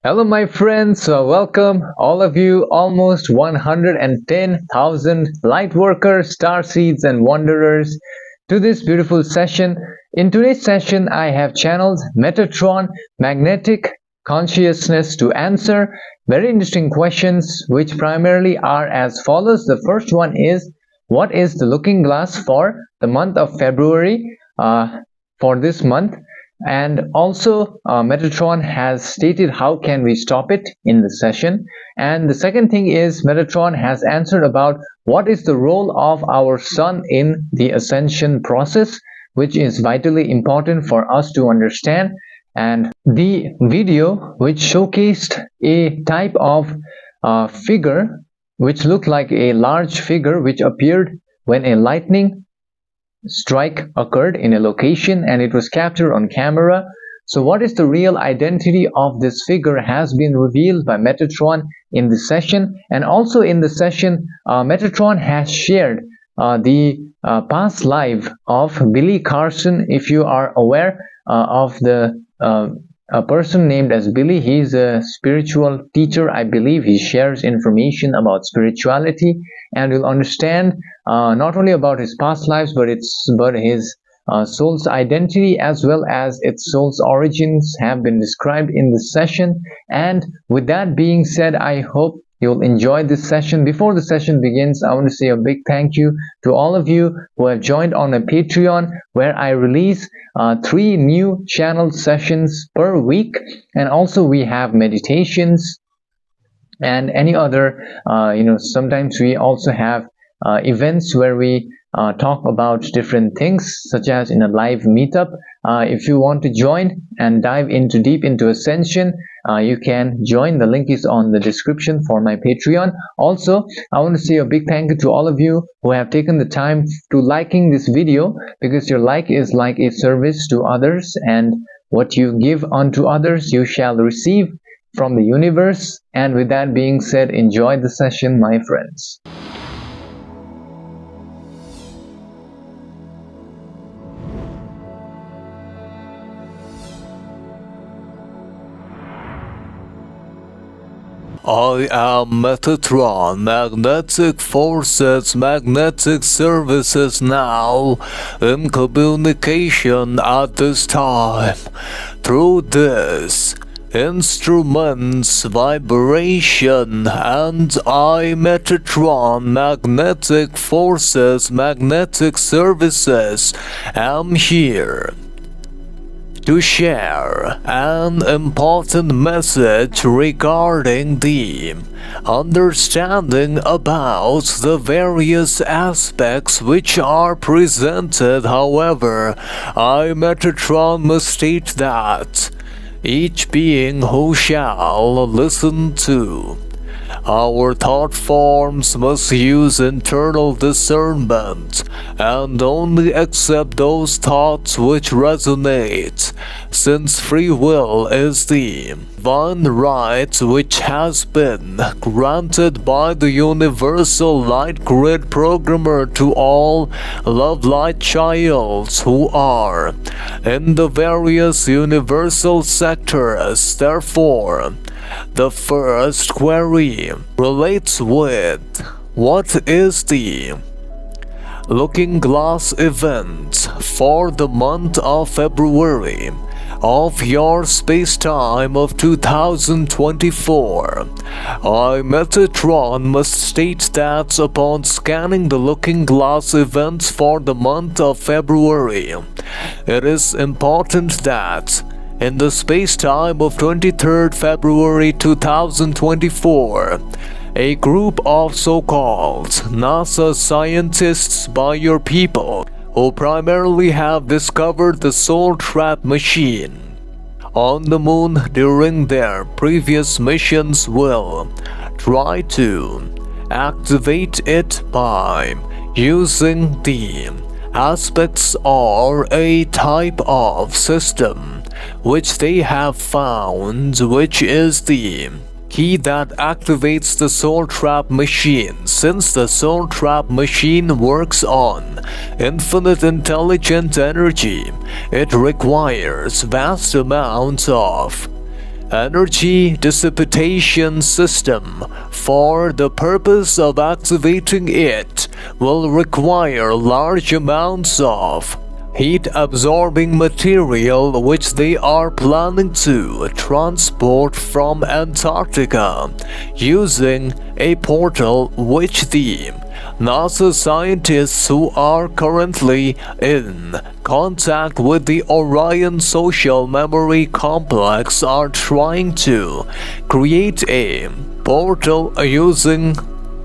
Hello, my friends. Welcome, all of you, almost 110,000 light workers, star seeds, and wanderers, to this beautiful session. In today's session, I have channeled Metatron Magnetic Consciousness to answer very interesting questions, which primarily are as follows. The first one is, what is the looking glass for the month of February for this month? And also Metatron has stated how can we stop it in the session. And the second thing is Metatron has answered about what is the role of our sun in the ascension process, which is vitally important for us to understand. And the video which showcased a type of figure which looked like a large figure which appeared when a lightning strike occurred in a location and it was captured on camera. So what is the real identity of this figure has been revealed by Metatron in the session. And also in the session, Metatron has shared the past life of Billy Carson. If you are aware of a person named as Billy, he's a spiritual teacher, I believe. He shares information about spirituality, and you'll understand not only about his past lives, but his soul's identity as well as its soul's origins have been described in this session. And with that being said, I hope you'll enjoy this session. Before the session begins, I want to say a big thank you to all of you who have joined on a Patreon, where I release 3 new channel sessions per week. And also we have meditations and any other, sometimes we also have events where we talk about different things, such as in a live meetup. If you want to join and dive deep into ascension, you can join. The link is on the description for my Patreon. Also, I want to say a big thank you to all of you who have taken the time to liking this video, because your like is like a service to others, and what you give unto others you shall receive from the universe. And with that being said, enjoy the session, my friends. I am Metatron, Magnetic Forces, Magnetic Services now, in communication at this time. Through this instrument's vibration, and I, Metatron, Magnetic Forces, Magnetic Services, am here to share an important message regarding the understanding about the various aspects which are presented. However, I, Metatron, must state that each being who shall listen to our thought forms must use internal discernment and only accept those thoughts which resonate, since free will is the divine right which has been granted by the universal light grid programmer to all love light childs who are in the various universal sectors. Therefore, the first query relates with what is the looking glass event for the month of February of your space-time of 2024. I, Metatron, must state that upon scanning the looking glass events for the month of February, it is important that in the space-time of 23rd February 2024, a group of so-called NASA scientists by your people, who primarily have discovered the Soul Trap machine on the moon during their previous missions, will try to activate it by using the aspects or a type of system which they have found, which is the key that activates the Soul Trap machine. Since the Soul Trap machine works on infinite intelligent energy, it requires vast amounts of energy dissipation system. For the purpose of activating it will require large amounts of heat-absorbing material which they are planning to transport from Antarctica using a portal which the NASA scientists who are currently in contact with the Orion Social Memory Complex are trying to create a portal using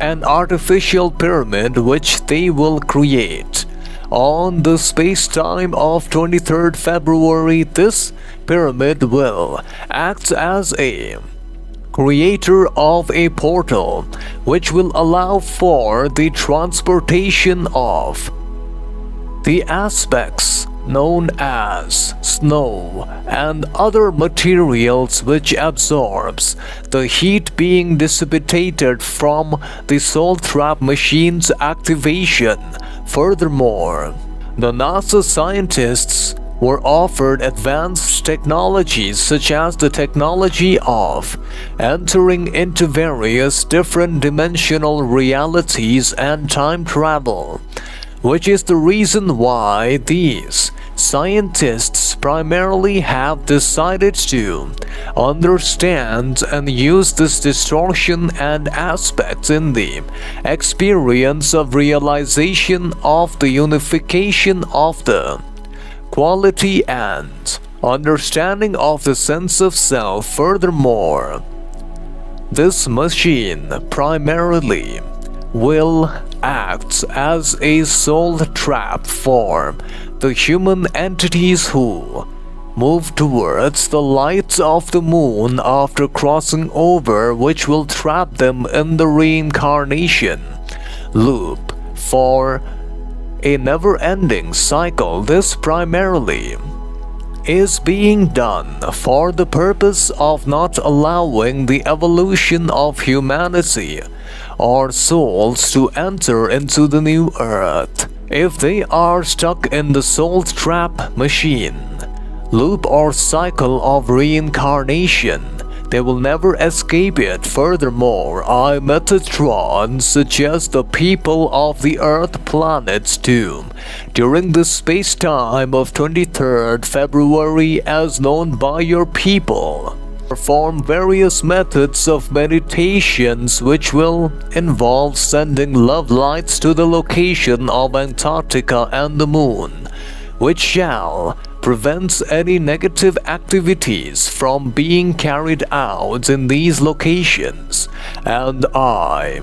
an artificial pyramid which they will create. On the space-time of 23rd February, this pyramid will act as a creator of a portal which will allow for the transportation of the aspects known as snow and other materials which absorbs the heat being dissipated from the Soul Trap machine's activation. Furthermore, the NASA scientists were offered advanced technologies such as the technology of entering into various different dimensional realities and time travel, which is the reason why these scientists primarily have decided to understand and use this distortion and aspects in the experience of realization of the unification of the quality and understanding of the sense of self. Furthermore, this machine primarily will act as a soul trap for the human entities who move towards the light of the moon after crossing over, which will trap them in the reincarnation loop for a never-ending cycle. This primarily is being done for the purpose of not allowing the evolution of humanity or souls to enter into the new earth. If they are stuck in the soul trap machine loop or cycle of reincarnation, they will never escape it. Furthermore, Metatron suggests the people of the Earth planets to, during the space-time of 23rd February as known by your people, perform various methods of meditations which will involve sending love lights to the location of Antarctica and the moon, which shall prevent any negative activities from being carried out in these locations. And I,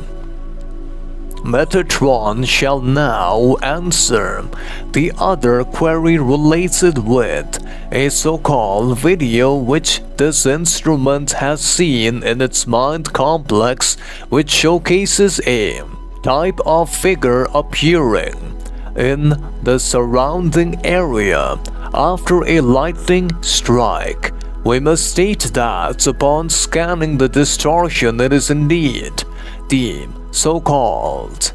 Metatron, shall now answer the other query related with a so-called video which this instrument has seen in its mind complex, which showcases a type of figure appearing in the surrounding area after a lightning strike. We must state that upon scanning the distortion, it is indeed the so-called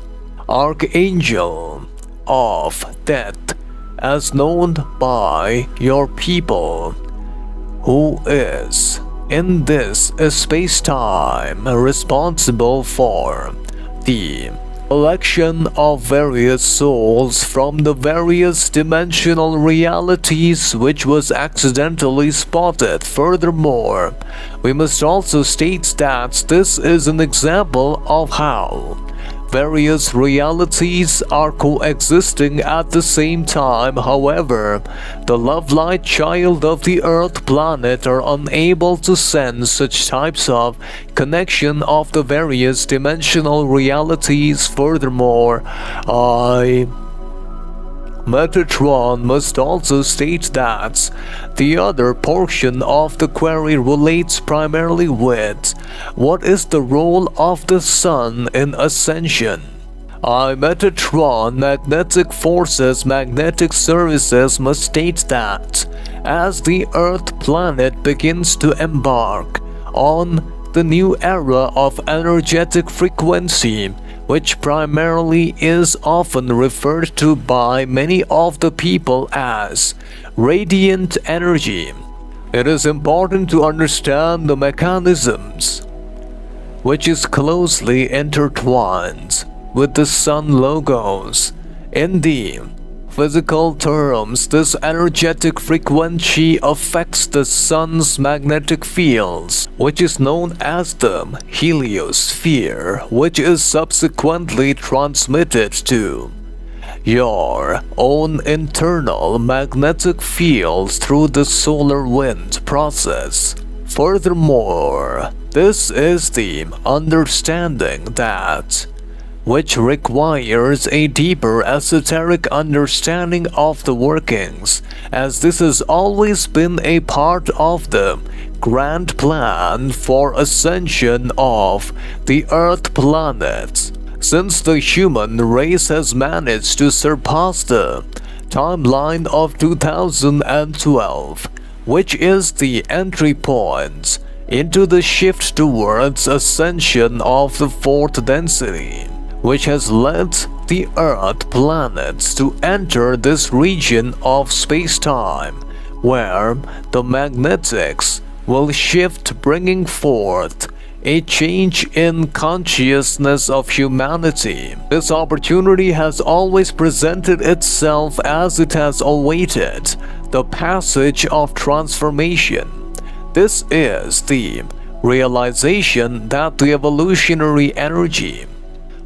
Archangel of Death, as known by your people, who is in this space-time responsible for the collection of various souls from the various dimensional realities which was accidentally spotted. Furthermore, we must also state that this is an example of how various realities are coexisting at the same time. However, the love-light child of the Earth planet are unable to sense such types of connection of the various dimensional realities. Furthermore, Metatron must also state that the other portion of the query relates primarily with what is the role of the Sun in ascension. Metatron Magnetic Forces Magnetic Services must state that as the Earth planet begins to embark on the new era of energetic frequency, which primarily is often referred to by many of the people as radiant energy, it is important to understand the mechanisms which is closely intertwined with the sun logos. In the physical terms, this energetic frequency affects the sun's magnetic fields, which is known as the heliosphere, which is subsequently transmitted to your own internal magnetic fields through the solar wind process. Furthermore, this is the understanding that which requires a deeper esoteric understanding of the workings, as this has always been a part of the grand plan for ascension of the Earth planet. Since the human race has managed to surpass the timeline of 2012, which is the entry point into the shift towards ascension of the fourth density, which has led the Earth planets to enter this region of space-time, where the magnetics will shift, bringing forth a change in consciousness of humanity. This opportunity has always presented itself as it has awaited the passage of transformation. This is the realization that the evolutionary energy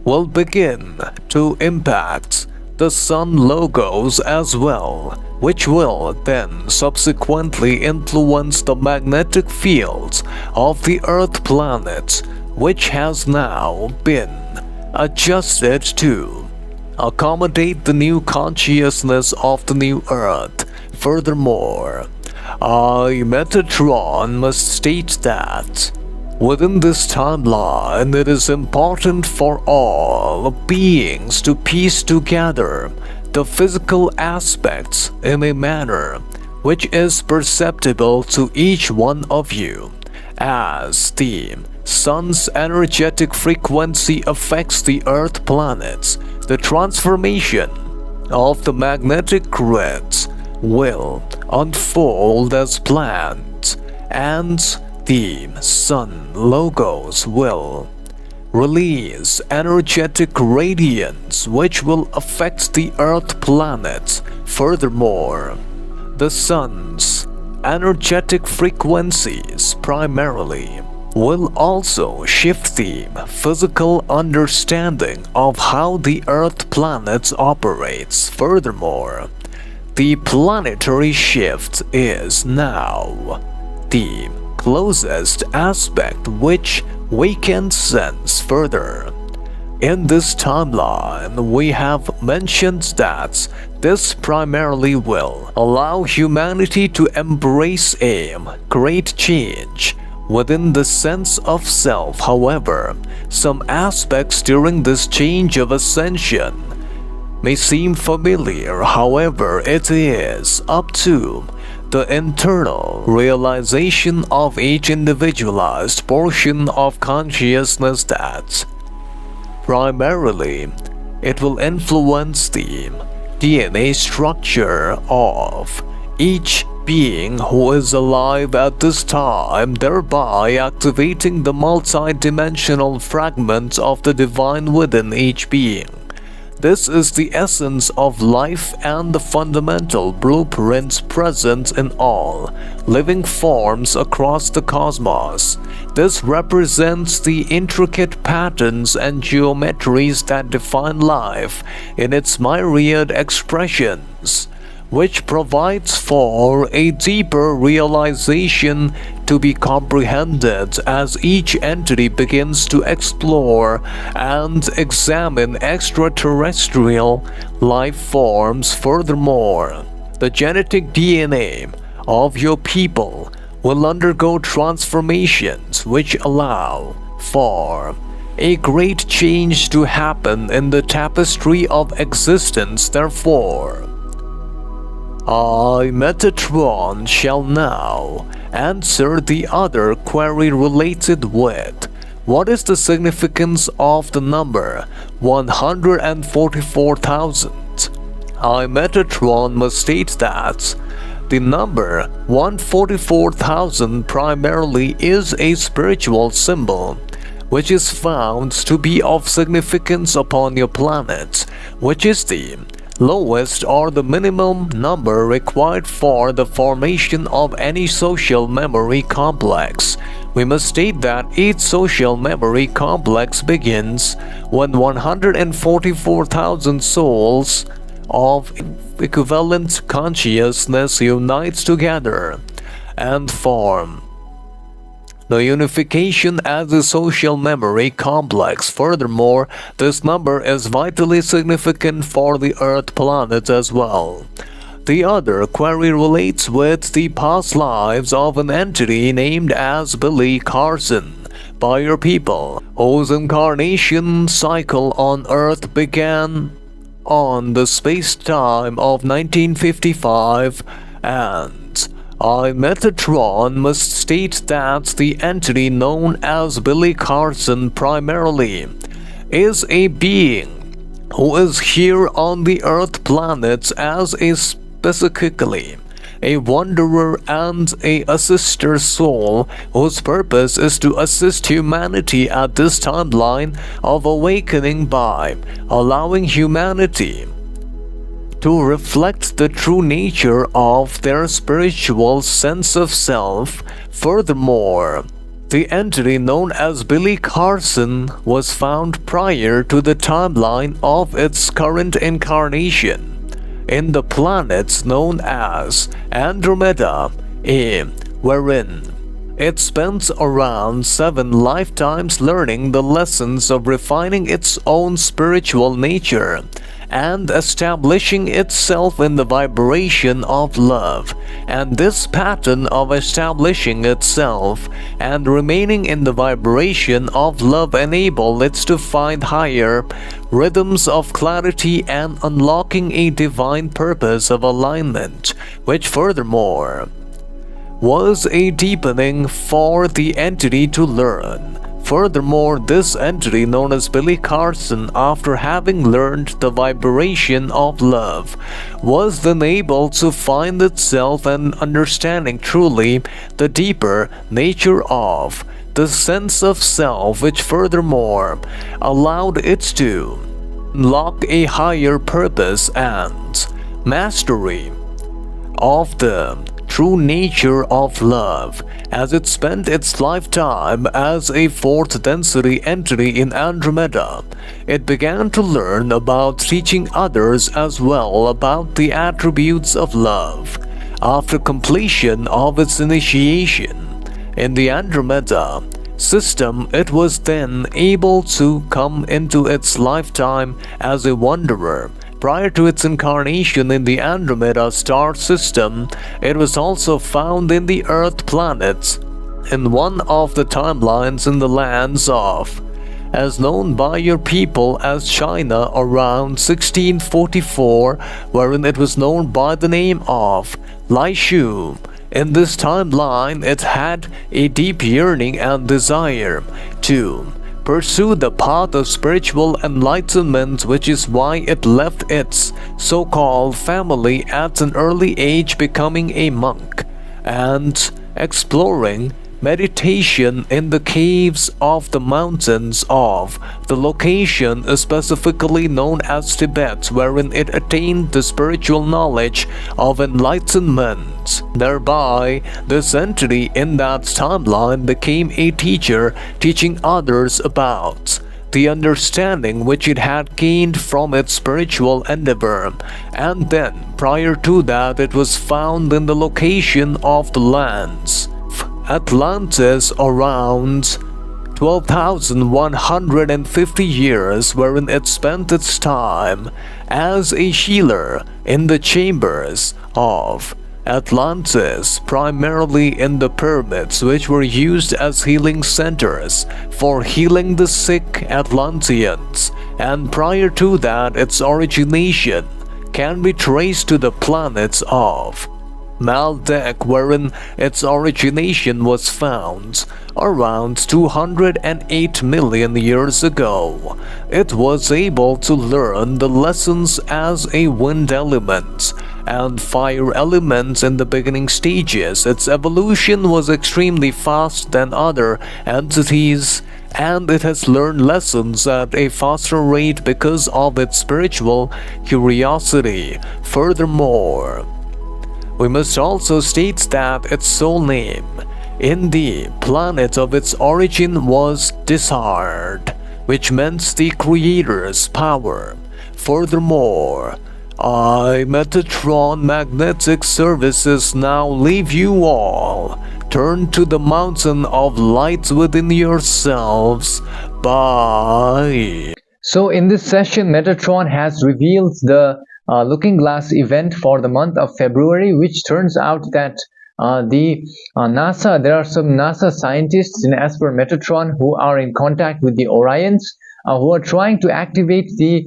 will begin to impact the sun logos as well, which will then subsequently influence the magnetic fields of the Earth planet, which has now been adjusted to accommodate the new consciousness of the new Earth. Furthermore, Metatron must state that within this timeline, it is important for all beings to piece together the physical aspects in a manner which is perceptible to each one of you, as the sun's energetic frequency affects the Earth planets. The transformation of the magnetic grids will unfold as planned, and the sun logos will release energetic radiance which will affect the Earth planet. Furthermore, the sun's energetic frequencies primarily will also shift the physical understanding of how the Earth planet operates. Furthermore, the planetary shift is now the closest aspect which we can sense further. In this timeline, we have mentioned that this primarily will allow humanity to embrace a great change within the sense of self. However, some aspects during this change of ascension may seem familiar. However, it is up to the internal realization of each individualized portion of consciousness that primarily it will influence the DNA structure of each being who is alive at this time, thereby activating the multi-dimensional fragments of the divine within each being. This is the essence of life and the fundamental blueprints present in all living forms across the cosmos. This represents the intricate patterns and geometries that define life in its myriad expressions, which provides for a deeper realization to be comprehended as each entity begins to explore and examine extraterrestrial life forms. Furthermore, the genetic DNA of your people will undergo transformations which allow for a great change to happen in the tapestry of existence. Therefore, Metatron shall now answer the other query related with what is the significance of the number 144,000. Metatron must state that the number 144,000 primarily is a spiritual symbol, which is found to be of significance upon your planet, which is the lowest or the minimum number required for the formation of any social memory complex. We must state that each social memory complex begins when 144,000 souls of equivalent consciousness unites together and form the unification as a social memory complex. Furthermore, this number is vitally significant for the Earth planet as well. The other query relates with the past lives of an entity named as Billy Carson by your people, whose incarnation cycle on Earth began on the space-time of 1955, and Metatron must state that the entity known as Billy Carson primarily is a being who is here on the Earth planet as a specifically a wanderer and a assister soul whose purpose is to assist humanity at this timeline of awakening by allowing humanity to reflect the true nature of their spiritual sense of self. Furthermore, the entity known as Billy Carson was found prior to the timeline of its current incarnation in the planets known as Andromeda, wherein it spends around 7 lifetimes learning the lessons of refining its own spiritual nature and establishing itself in the vibration of love. And this pattern of establishing itself and remaining in the vibration of love enables it to find higher rhythms of clarity and unlocking a divine purpose of alignment, which furthermore was a deepening for the entity to learn. Furthermore, this entity known as Billy Carson, after having learned the vibration of love, was then able to find itself and understanding truly the deeper nature of the sense of self, which furthermore allowed it to unlock a higher purpose and mastery of the true nature of love. As it spent its lifetime as a fourth density entity in Andromeda, it began to learn about teaching others as well about the attributes of love. After completion of its initiation in the Andromeda system, it was then able to come into its lifetime as a wanderer. Prior to its incarnation in the Andromeda star system, it was also found in the Earth planet in one of the timelines in the lands of, as known by your people as China, around 1644, wherein it was known by the name of Lai Shu. In this timeline, it had a deep yearning and desire to pursue the path of spiritual enlightenment, which is why it left its so-called family at an early age, becoming a monk and exploring meditation in the caves of the mountains of the location specifically known as Tibet, wherein it attained the spiritual knowledge of enlightenment. Thereby, this entity in that timeline became a teacher, teaching others about the understanding which it had gained from its spiritual endeavor. And then, prior to that, it was found in the location of the lands Atlantis around 12,150 years, wherein it spent its time as a healer in the chambers of Atlantis, primarily in the pyramids, which were used as healing centers for healing the sick Atlanteans. And prior to that, its origination can be traced to the planets of Maldek, wherein its origination was found around 208 million years ago. It was able to learn the lessons as a wind element and fire elements in the beginning stages. Its evolution was extremely fast than other entities, and it has learned lessons at a faster rate because of its spiritual curiosity. Furthermore, we must also state that its soul name in the planet of its origin was Dishard, which meant the creator's power. Furthermore, Metatron Magnetic Services now leave you all. Turn to the mountain of light within yourselves. Bye. So in this session, Metatron has revealed the Looking Glass event for the month of February, which turns out that there are some NASA scientists, as per Metatron, who are in contact with the Orions, who are trying to activate the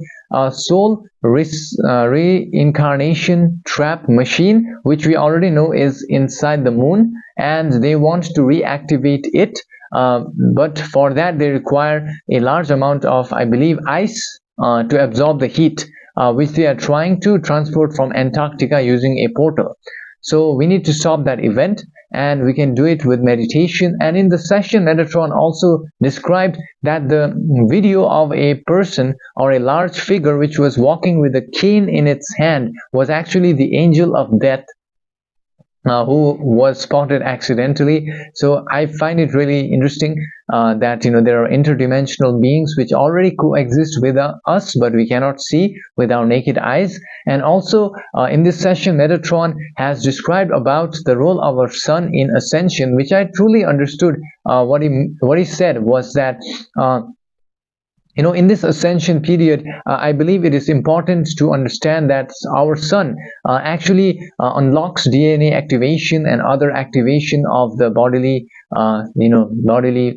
soul reincarnation trap machine, which we already know is inside the moon, and they want to reactivate it. But for that they require a large amount of, I believe, ice to absorb the heat, which they are trying to transport from Antarctica using a portal. So we need to stop that event, and we can do it with meditation. And in the session, Metatron also described that the video of a person or a large figure which was walking with a cane in its hand was actually the angel of death, who was spotted accidentally. So I find it really interesting that there are interdimensional beings which already coexist with us, but we cannot see with our naked eyes. And also in this session, Metatron has described about the role of our sun in ascension, which I truly understood. What he said was that in this ascension period, I believe it is important to understand that our sun actually unlocks DNA activation and other activation of the bodily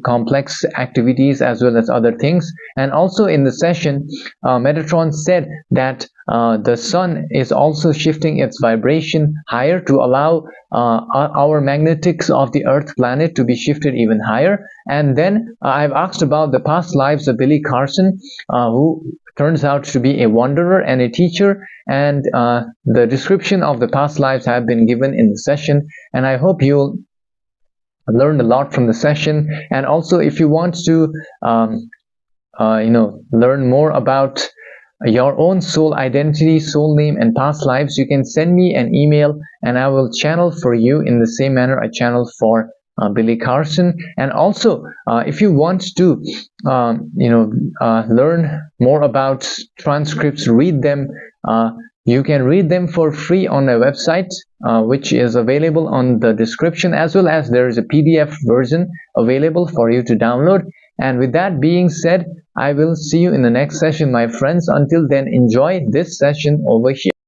complex activities, as well as other things. And also in the session, Metatron said that the sun is also shifting its vibration higher to allow our magnetics of the Earth planet to be shifted even higher. And then I've asked about the past lives of Billy Carson, who turns out to be a wanderer and a teacher, and the description of the past lives have been given in the session, and I hope you'll learn a lot from the session. And also, if you want to learn more about your own soul identity, soul name, and past lives, you can send me an email, and I will channel for you in the same manner I channeled for Billy Carson. And also, if you want to learn more about transcripts, read them, you can read them for free on my website, which is available on the description, as well as there is a PDF version available for you to download. And with that being said, I will see you in the next session, my friends. Until then, enjoy this session over here.